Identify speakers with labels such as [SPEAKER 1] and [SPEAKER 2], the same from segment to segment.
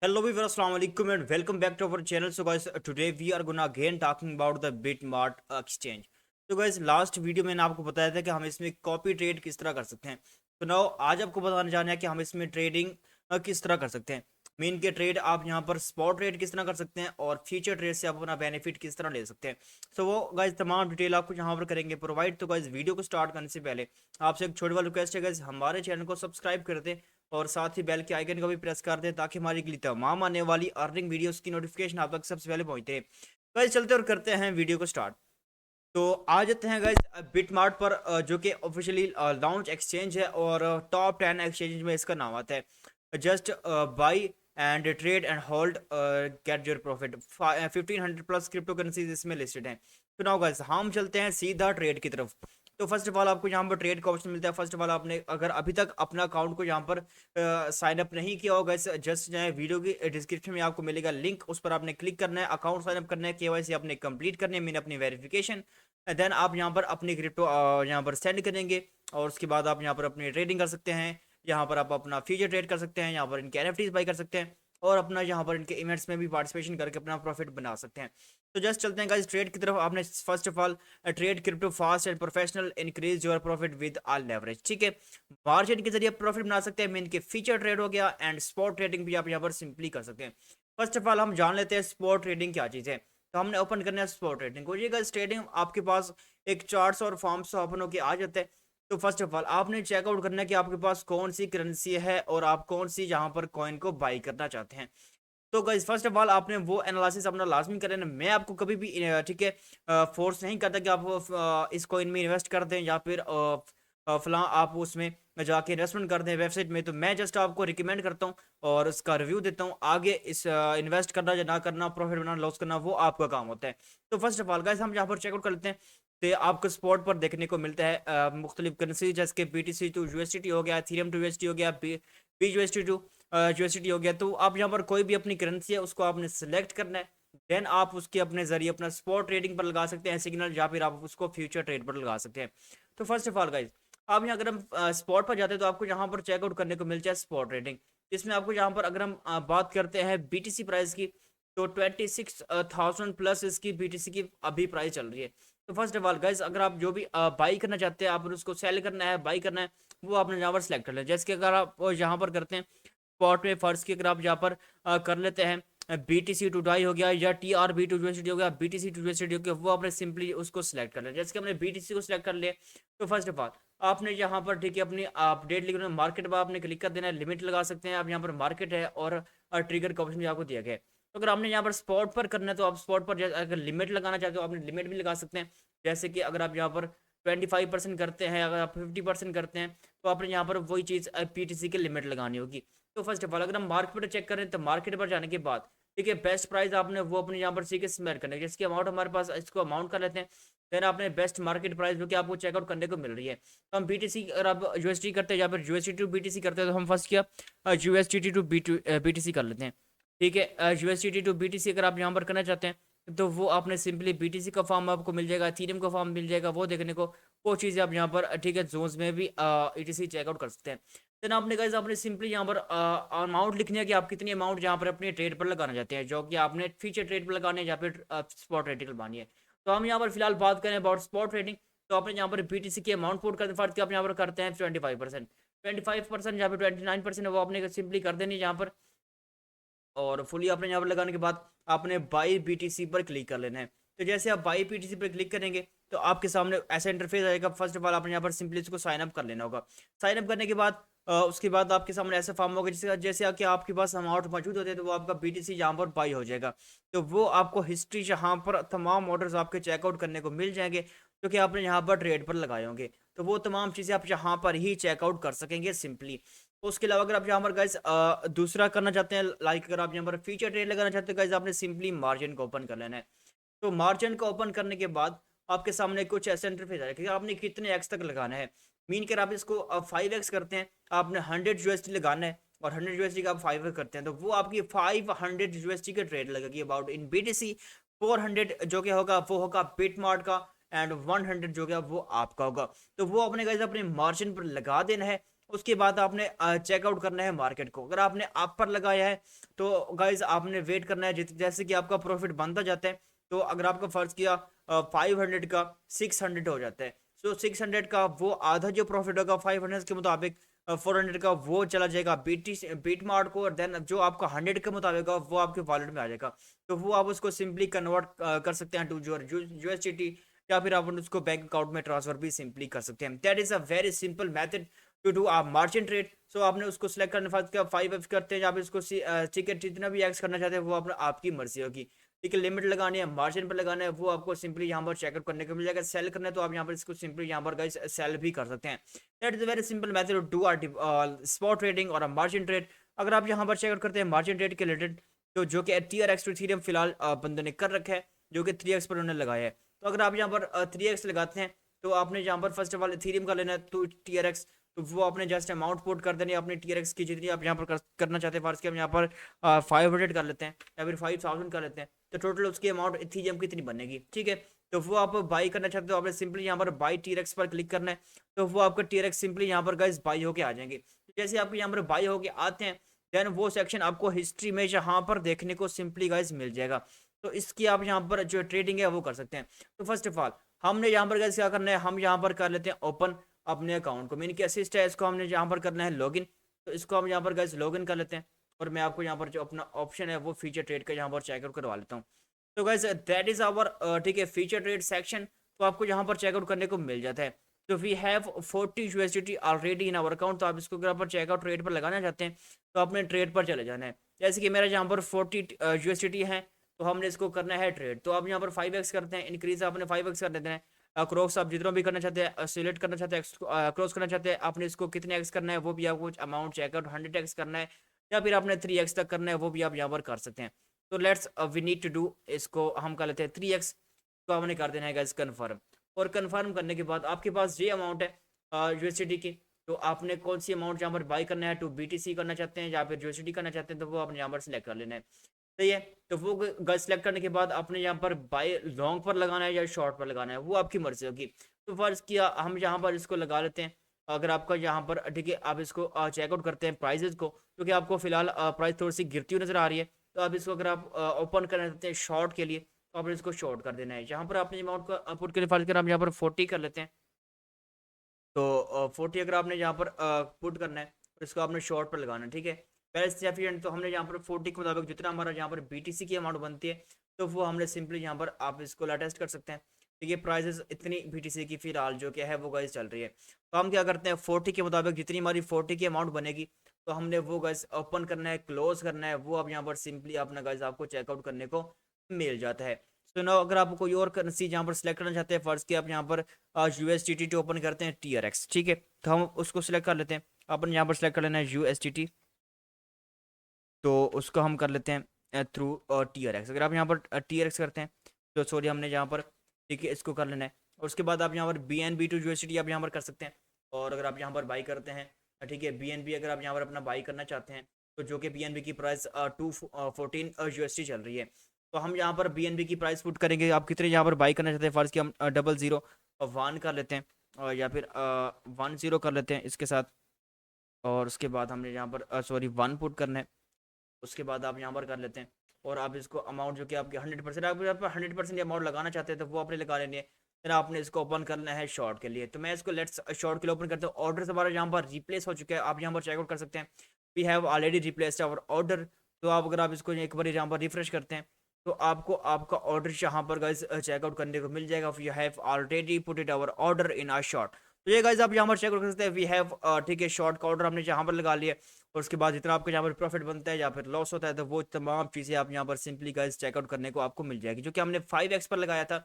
[SPEAKER 1] Hello viewers, assalamu alaikum and welcome back to our channel. So guys, today we are gonna again talking about the Bitmart exchange. तो guys, last video में मैंने आपको बताया था कि हम इसमें कॉपी ट्रेड किस तरह कर सकते हैं। तो नाउ आज आपको बताने जाना है कि हम इसमें ट्रेडिंग किस तरह कर सकते हैं। मेन के ट्रेड आप यहाँ पर स्पॉट ट्रेड किस तरह कर सकते हैं और फ्यूचर ट्रेड से आप अपना बेनिफिट किस तरह ले सकते हैं। सो वो गाइज तमाम डिटेल आपको यहाँ पर करेंगे प्रोवाइड। तो गाइज वीडियो को स्टार्ट करने से पहले आपसे एक छोटी वाली रिक्वेस्ट है गाइज, हमारे चैनल को सब्सक्राइब कर दें और साथ ही बेल के आइकन को भी प्रेस कर दें ताकि हमारी अगली तमाम आने वाली अर्निंग वीडियोस की नोटिफिकेशन आप तक सबसे पहले पहुंचते हैं। गाइस चलते और करते हैं वीडियो को स्टार्ट। तो आ जाते हैं गाइस बिटमार्ट पर, जो कि ऑफिशियली लॉन्च एक्सचेंज है और टॉप 10 एक्सचेंज में इसका नाम आता है। Just by and trade and hold get your profit. 1500 plus crypto currencies इसमें लिस्टेड हैं। तो नाउ गाइस हम चलते हैं सीधा ट्रेड की तरफ। तो फर्स्ट ऑफ ऑल आपको यहाँ पर ट्रेड का ऑप्शन मिलता है। फर्स्ट ऑफ ऑल आपने अगर अभी तक अपना अकाउंट को यहाँ पर साइन अप नहीं किया होगा, जस्ट जो है वीडियो की डिस्क्रिप्शन में आपको मिलेगा लिंक, उस पर आपने क्लिक करना है, अकाउंट साइन अप करना है, केवाईसी आपने कंप्लीट करनी है, मैंने अपनी वेरिफिकेशन। देन आप यहाँ पर अपनी क्रिप्टो यहाँ पर सेंड करेंगे और उसके बाद आप यहाँ पर अपनी ट्रेडिंग कर सकते हैं। यहाँ पर आप अपना फ्यूचर ट्रेड कर सकते हैं, यहाँ पर इनके एनएफटीज बाई कर सकते हैं और अपना यहाँ पर इनके इवेंट्स में भी पार्टिसिपेशन करके अपना प्रॉफिट बना सकते हैं। तो जस्ट चलते हैं गाइस ट्रेड की तरफ। आपने first of all trade crypto fast and professional increase your profit with all leverage. ठीक है, मार्जिन के जरिए प्रॉफिट बना सकते हैं। मेन के फीचर ट्रेड हो गया एंड स्पॉट ट्रेडिंग भी आप यहाँ पर सिंपली कर सकते हैं। फर्स्ट ऑफ ऑल हम जान लेते हैं स्पॉट ट्रेडिंग क्या चीज़ है। तो हमने ओपन करना है स्पॉट ट्रेडिंग को। ये गाइस ट्रेडिंग आपके पास एक चार्ट्स और फॉर्म्स ओपन होकर आ जाते हैं। तो फर्स्ट ऑफ ऑल आपने चेकआउट करना है कि आपके पास कौन सी करेंसी है और आप कौन सी जहां पर कॉइन को बाई करना चाहते हैं। तो गाइस फर्स्ट ऑफ ऑल आपने वो एनालिसिस अपना लाजमी करना है। मैं आपको कभी भी ठीक है फोर्स नहीं करता कि आप इस कॉइन में इन्वेस्ट कर दें या फिर फलां आप उसमें जाके इन्वेस्टमेंट कर दें वेबसाइट में। तो मैं जस्ट आपको रिकमेंड करता हूँ और उसका रिव्यू देता हूँ। आगे इस इन्वेस्ट करना या ना करना, प्रॉफिट बनाना लॉस करना, वो आपका काम होता है। तो फर्स्ट ऑफ ऑल गाइस हम यहाँ पर चेकआउट कर लेते हैं। तो आपको स्पॉट पर देखने को मिलता है मुख्तलिफ करेंसी, जैसे कि BTC टू USDT हो गया, इथेरियम टू USD हो गया, BUSD टू USDT हो गया। तो आप यहाँ पर कोई भी अपनी करेंसी है उसको आपने सेलेक्ट करना है। देन आप उसके अपने जरिए अपना स्पॉट ट्रेडिंग पर लगा सकते हैं सिग्नल, या फिर आप उसको फ्यूचर ट्रेड पर लगा सकते हैं। तो फर्स्ट ऑफ ऑल गाइज आप यहाँ अगर हम स्पॉट पर जाते हैं तो आपको यहाँ पर चेकआउट करने को मिल जाए स्पॉट ट्रेडिंग। इसमें आपको यहाँ पर अगर हम बात करते हैं BTC प्राइस की, तो 26,000 प्लस इसकी BTC की अभी प्राइस चल रही है। तो फर्स्ट ऑफ ऑल गाइज अगर आप जो भी बाई करना चाहते हैं, आप उसको सेल करना है, बाई करना है, वो आपने यहाँ पर सेलेक्ट कर लिया। जैसे कि अगर आप यहाँ पर करते हैं स्पॉट में, फर्स्ट की अगर आप यहाँ पर कर लेते हैं BTC टू डाई हो गया या TRB टू USD हो गया, BTC टू USD हो गया, वो आपने सिंपली उसको सिलेक्ट कर लिया। जैसे कि हमने BTC को सिलेक्ट कर लिया। तो फर्स्ट ऑफ ऑल आपने यहाँ पर ठीक है अपनी अपडेट लिखना, मार्केट पर आपने क्लिक कर देना है, लिमिट लगा सकते हैं आप यहाँ पर, मार्केट है और ट्रिगर का ऑप्शन भी आपको दिया गया है। तो अगर आपने यहाँ पर स्पॉट पर करना है तो आप स्पॉट पर अगर लिमिट लगाना चाहते हो आपने लिमिट भी लगा सकते हैं। जैसे कि अगर आप यहाँ पर 25% करते हैं, अगर आप 50% करते हैं, तो आपने यहाँ पर वही चीज़ PTC की लिमिट लगानी होगी। तो फर्स्ट ऑफ ऑल अगर हम मार्केट पर चेक करें तो मार्केट पर जाने के बाद ठीक है बेस्ट प्राइस आपने वो अपने यहाँ पर सी के सिलेक्ट करना है। जिसकी अमाउंट हमारे पास, इसको अमाउंट कर लेते हैं। देन आपने बेस्ट मार्केट प्राइस जो कि आपको चेकआउट करने को मिल रही है। तो हम BTC अगर आप USD करते हैं या फिर USD टू BTC करते हैं, तो हम फर्स्ट किया USD टू BTC कर लेते हैं। ठीक है, USD टू BTC अगर आप यहाँ पर करना चाहते हैं तो वो आपने सिंपली BTC का फॉर्म आपको मिल जाएगा, इथेरियम का फॉर्म मिल जाएगा, वो देखने को वो चीज़ें आप यहाँ पर ठीक है जोन्स में भी ETC चेकआउट कर सकते हैं। देन आपने गाइस आपने सिंपली यहाँ पर अमाउंट लिखनी है कि आप कितनी अमाउंट यहाँ पर अपने ट्रेड पर लगाना चाहते हैं, जो कि आपने फ्यूचर ट्रेड पर लगाने या फिर स्पॉट ट्रेडिंग करवानी है। तो हम यहाँ पर फिलहाल बात करें अबाउट स्पॉट ट्रेडिंग। तो आपने यहाँ पर BTC की अमाउंट पुट करते फर्स्ट आप यहाँ पर करते हैं 25% या फिर 29% वो आपने सिंपली कर देनी है यहाँ पर। और फुली आपने यहाँ पर लगाने के बाद आपने बाई BTC पर क्लिक कर लेना है। तो जैसे आप बाई BTC पर क्लिक करेंगे तो आपके सामने ऐसा इंटरफेस आएगा। फर्स्ट ऑफ ऑल आपने यहाँ पर सिंपली इसको साइन अप कर लेना होगा। साइन अप करने के बाद उसके बाद आपके सामने ऐसा फॉर्म होगा जैसे जैसे कि आपके पास अमाउंट मौजूद होते हैं तो वो आपका BTC यहाँ पर बाई हो जाएगा। तो वो आपको हिस्ट्री यहाँ पर तमाम ऑर्डर्स आपके चेकआउट करने को मिल जाएंगे जो कि आपने यहाँ पर ट्रेड पर लगाए होंगे। तो वो तमाम चीज़ें आप यहाँ पर ही चेकआउट कर सकेंगे सिंपली। उसके अलावा अगर आप यहाँ पर गाइस दूसरा करना चाहते हैं, लाइक अगर आप यहाँ पर फीचर ट्रेड लगाना चाहते हैं गाइस, आपने सिंपली मार्जिन को ओपन कर लेना है। तो मार्जिन को ओपन करने के बाद आपके सामने कुछ ऐसा इंटरफेस आएगा कि आपने कितने एक्स तक लगाना है। मीन कर आप इसको 5x करते हैं, आपने 100 USD लगाना है और 100 USD का आप 5x करते हैं तो वो आपकी 500 USD के ट्रेड लगेगी अबाउट इन BTC। 400 जो कि होगा वो होगा बिटमार्ट का एंड 100 जो कि वो आपका होगा। तो वो अपने गाइस अपने मार्जिन पर लगा देना है उसके बाद आपने चेकआउट करना है मार्केट को। अगर आपने आप पर लगाया है तो गाइज आपने वेट करना है जैसे कि आपका प्रॉफिट बनता जाता है। तो अगर आपका फर्ज किया 500 का 600 हो जाता है, तो 600 का वो आधा जो प्रॉफिट होगा 500 के मुताबिक 400 का वो चला जाएगा बीट मार्ट को, और देन जो आपका 100 के मुताबिक होगा वो आपके वॉलेट में आ जाएगा। तो वो आप उसको सिंपली कन्वर्ट कर सकते हैं टू यूएसडीटी, या फिर आप उसको बैंक अकाउंट में ट्रांसफर भी सिंपली कर सकते हैं। That is a very simple method to do आप मार्जिन ट्रेड। सो आपने उसको सिलेक्ट करने के बाद 5x करते हैं, या फिर इसको ठीक है जितना भी एक्स करना चाहते हैं वो अपना आपकी मर्जी होगी। ठीक है, लिमिट लगानी है, मार्जिन पर लगाना है, वो आपको सिंपली यहाँ पर चेकआउट करने को मिल जाएगा। सेल करना है तो आप यहाँ पर इसको सिंपली यहाँ पर गाइस सेल भी कर सकते हैं। That is a very simple method to do or spot trading और मार्जिन ट्रेड। अगर आप यहाँ पर चेकआउट करते हैं मार्जिन ट्रेड के रिलेटेड, तो जो कि TRX टू इथेरियम फिलहाल बंदे ने कर रखा है, जो कि 3x पर उन्होंने लगाया है। तो अगर आप यहाँ पर 3x लगाते हैं तो आपने यहाँ पर फर्स्ट ऑफ ऑल इथेरियम का लेना है तो TRX, तो वो आपने जस्ट अमाउंट पुट कर देनी है अपने TRX की जितनी आप यहाँ पर करना चाहते हैं। फार्स के हम यहाँ पर 500 कर लेते हैं या फिर 5000 कर लेते हैं, तो टोटल उसकी अमाउंट इथेरियम कितनी बनेगी। ठीक है, तो वो आप बाई करना चाहते हो, आपने सिंपली यहाँ पर बाई TRX पर क्लिक करना है, तो वो आपका TRX सिंपली यहाँ पर गाइस बाई होके आ जाएंगे। जैसे आपके यहाँ पर बाई होके आते हैं, देन वो सेक्शन आपको हिस्ट्री में यहाँ पर देखने को सिंपली गाइस मिल जाएगा। तो इसकी आप यहाँ पर जो ट्रेडिंग है वो कर सकते हैं। तो फर्स्ट ऑफ ऑल हमने यहाँ पर गाइस क्या करना है, हम यहाँ पर कर लेते हैं ओपन अपने अकाउंट को। मीन की असिस्ट है, इसको हमने यहाँ पर करना है लॉगिन, तो इसको हम यहाँ पर गाइस लॉगिन कर लेते हैं। और मैं आपको यहाँ पर जो अपना ऑप्शन है वो फीचर ट्रेड का यहाँ पर चेकआउट करवा लेता हूँ। तो गाइस दैट इज आवर ठीक है फीचर ट्रेड सेक्शन, तो आपको यहाँ पर चेकआउट करने को मिल जाता है। तो we have 40 USDT already in our account. तो आप इसको अगर आप चेकआउट ट्रेड पर लगाना चाहते हैं तो अपने ट्रेड पर चले जाना है। जैसे कि मेरा यहाँ पर 40 USDT है, तो हमने इसको करना है ट्रेड। तो आप यहाँ पर 5x करते हैं, इंक्रीज आपने 5x कर देते हैं। क्रॉस आप जितना भी करना चाहते हैं, सिलेक्ट करना चाहते हैं, क्रॉस करना चाहते हैं, आपने इसको कितने एक्स करना है वो भी आपको अमाउंट चेकआउट 100x करना है, या फिर आपने 3x तक करना है वो भी आप यहाँ पर कर सकते हैं। तो let's we need to do, इसको हम कर लेते हैं 3x, तो हमने कर देना है गाइस कन्फर्म। और कन्फर्म करने के बाद आपके पास ये अमाउंट है USDT की, तो आपने कौन सी अमाउंट यहाँ पर बाई करना है, टू BTC करना चाहते हैं या फिर USDT करना चाहते हैं, तो वो आपने यहाँ पर सिलेक्ट कर लेना है। सही है, तो वो गज सेलेक्ट करने के बाद आपने यहाँ पर बाय लॉन्ग पर लगाना है या शॉर्ट पर लगाना है, वो आपकी मर्जी होगी। तो फर्ज किया हम यहाँ पर इसको लगा लेते हैं। अगर आपका यहाँ पर ठीक है, आप इसको चेकआउट करते हैं प्राइजेस को, क्योंकि आपको फिलहाल प्राइस थोड़ी सी गिरती हुई नजर आ रही है। तो आप इसको अगर आप ओपन करना चाहते हैं शॉर्ट के लिए, तो आपने इसको शॉर्ट कर देना है। यहाँ पर आपने अमाउंट को पुट के फर्ज कर आप यहाँ पर 40 कर लेते हैं। तो 40 अगर आपने यहाँ पर पुट करना है, तो इसको आपने शॉर्ट पर लगाना है। ठीक है, पहले एफिशिएंट, तो हमने यहाँ पर 40 के मुताबिक जितना हमारा यहाँ पर BTC की अमाउंट बनती है, तो वो हमने सिंपली यहाँ पर आप इसको लेटेस्ट कर सकते हैं। ठीक है, प्राइजेस इतनी BTC की फिलहाल जो कि है वो गाइस चल रही है। तो हम क्या करते हैं 40 के मुताबिक जितनी हमारी 40 की अमाउंट बनेगी, तो हमने वो गाइस ओपन करना है, क्लोज करना है, वो अब यहाँ पर सिंपली अपना गाइस आपको चेकआउट करने को मिल जाता है। तो ना अगर आप कोई और करेंसी यहाँ पर सिलेक्ट करना चाहते हैं, फर्ज के आप यहाँ पर USDT ओपन करते हैं TRX। ठीक है, तो हम उसको सिलेक्ट कर लेते हैं। अपन यहाँ पर सिलेक्ट कर लेना है USDT, तो उसको हम कर लेते हैं थ्रू TRX। अगर आप यहाँ पर TRX करते हैं, तो सॉरी हमने यहाँ पर ठीक है इसको कर लेना है। और उसके बाद आप यहाँ पर BNB टू USDT आप यहाँ पर कर सकते हैं। और अगर आप यहाँ पर बाई करते हैं, ठीक है BNB अगर आप यहाँ पर अपना बाई करना चाहते हैं, तो जो कि BNB की प्राइस 214 USD चल रही है, तो हम यहाँ पर BNB की प्राइस पुट करेंगे। आप कितने यहाँ पर बाई करना चाहते हैं, फर्ज की हम 00 1 कर लेते हैं, या फिर 10 कर लेते हैं इसके साथ। और उसके बाद हमने यहाँ पर सॉरी 1 पुट करना है। उसके बाद आप यहाँ पर कर लेते हैं, और आप इसको अमाउंट जो कि आपके 100% आप यहाँ पर 100% अमाउंट लगाना चाहते हैं, तो वो आपने लगा लेनी है। फिर आपने इसको ओपन करना है शॉर्ट के लिए। तो मैं इसको लेट्स शॉर्ट के लिए ओपन करता हूँ। ऑर्डर हमारा यहाँ पर रिप्लेस हो चुका है, आप यहाँ पर चेकआउट कर सकते हैं। We have already replaced our order. तो आप अगर आप इसको एक बार यहाँ पर रिफ्रेश करते हैं, तो आपको आपका ऑर्डर यहाँ पर गाइस चेकआउट करने को मिल जाएगा। We have already put it our order in our short. तो ये गाइस आप यहाँ पर चेकआउट कर सकते हैं। वी हैव ठीक है शॉर्ट का ऑर्डर हमने यहाँ पर लगा लिया। और उसके बाद जितना आपको यहाँ पर प्रॉफिट बनता है या फिर लॉस होता है, तो वो तमाम चीज़ें आप यहाँ पर सिंपली गाइस चेकआउट करने को आपको मिल जाएगी। जो कि हमने 5x पर लगाया था,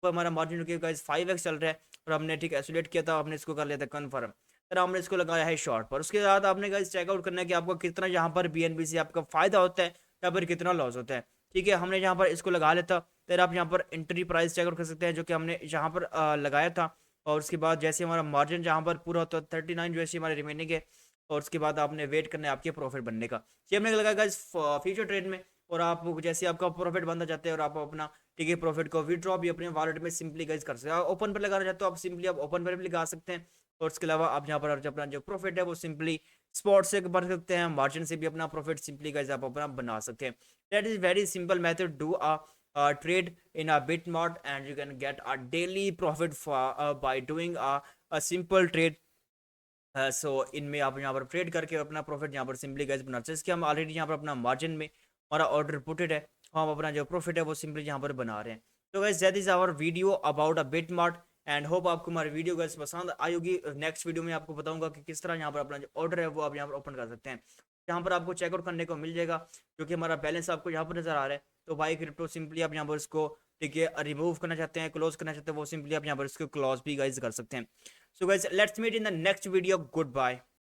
[SPEAKER 1] तो हमारा मार्जिन जो गाइस 5x चल रहा है, और हमने ठीक एसोलेट किया था, हमने इसको कर लिया था कन्फर्म। फिर हमने इसको लगाया है शॉर्ट पर। उसके बाद आपने गाइस चेकआउट करना है कि आपको कितना यहाँ पर BNB से आपका फायदा होता है या फिर कितना लॉस होता है। ठीक है, हमने यहाँ पर इसको लगा लेता, फिर आप यहाँ पर एंट्री प्राइस चेकआउट कर सकते हैं, जो कि हमने यहाँ पर लगाया था। और उसके बाद जैसे हमारा मार्जिन जहाँ पर पूरा होता है 39 USD हमारे रिमेनिंग है। और उसके बाद आपने वेट करना है आपके प्रॉफिट बनने का। ये हमने लगाया गाइस फ्यूचर ट्रेड में। और आप जैसे आपका प्रॉफिट बनता जाता है, और आप अपना ठीक है प्रॉफिट को विड्रॉ भी अपने वॉलेट में सिंपली गाइस कर सकते हैं। ओपन पर लगाना चाहते हो आप, सिंपली आप ओपन पर भी लगा सकते हैं। और उसके अलावा आप यहाँ पर अपना जो प्रॉफिट है वो सिंपली स्पॉट से भर सकते हैं, मार्जिन से भी अपना प्रॉफिट सिंपली गाइस आप अपना बना सकते हैं। That is very simple method, do a trade in a Bitmart and you can get a daily profit for by doing a simple trade। सो इनमें आप यहाँ पर ट्रेड करके अपना प्रॉफिट यहाँ पर सिंपली गाइस बना सकते हैं। इसके हम ऑलरेडी यहाँ पर अपना मार्जिन में हमारा ऑर्डर पुटेड है, हम अपना जो प्रॉफिट है वो सिंपली यहाँ पर बना रहे हैं। तो guys that is our video about a Bitmart and hope आपको हमारी वीडियो गाइस पसंद आई होगी। नेक्स्ट वीडियो में आपको बताऊंगा कि किस तरह यहाँ पर अपना जो ऑर्डर है वो आप यहाँ पर ओपन कर सकते हैं। यहाँ पर आपको चेकआउट करने को मिल जाएगा क्योंकि हमारा बैलेंस आपको यहाँ पर नजर आ रहा है। तो बाई क्रिप्टो सिंपली आप यहाँ पर इसको ठीक है रिमूव करना चाहते हैं, क्लोज करना चाहते हैं, वो सिंपली आप यहाँ पर इसको क्लोज भी गाइस कर सकते हैं। So guys, let's meet in the next video. Goodbye.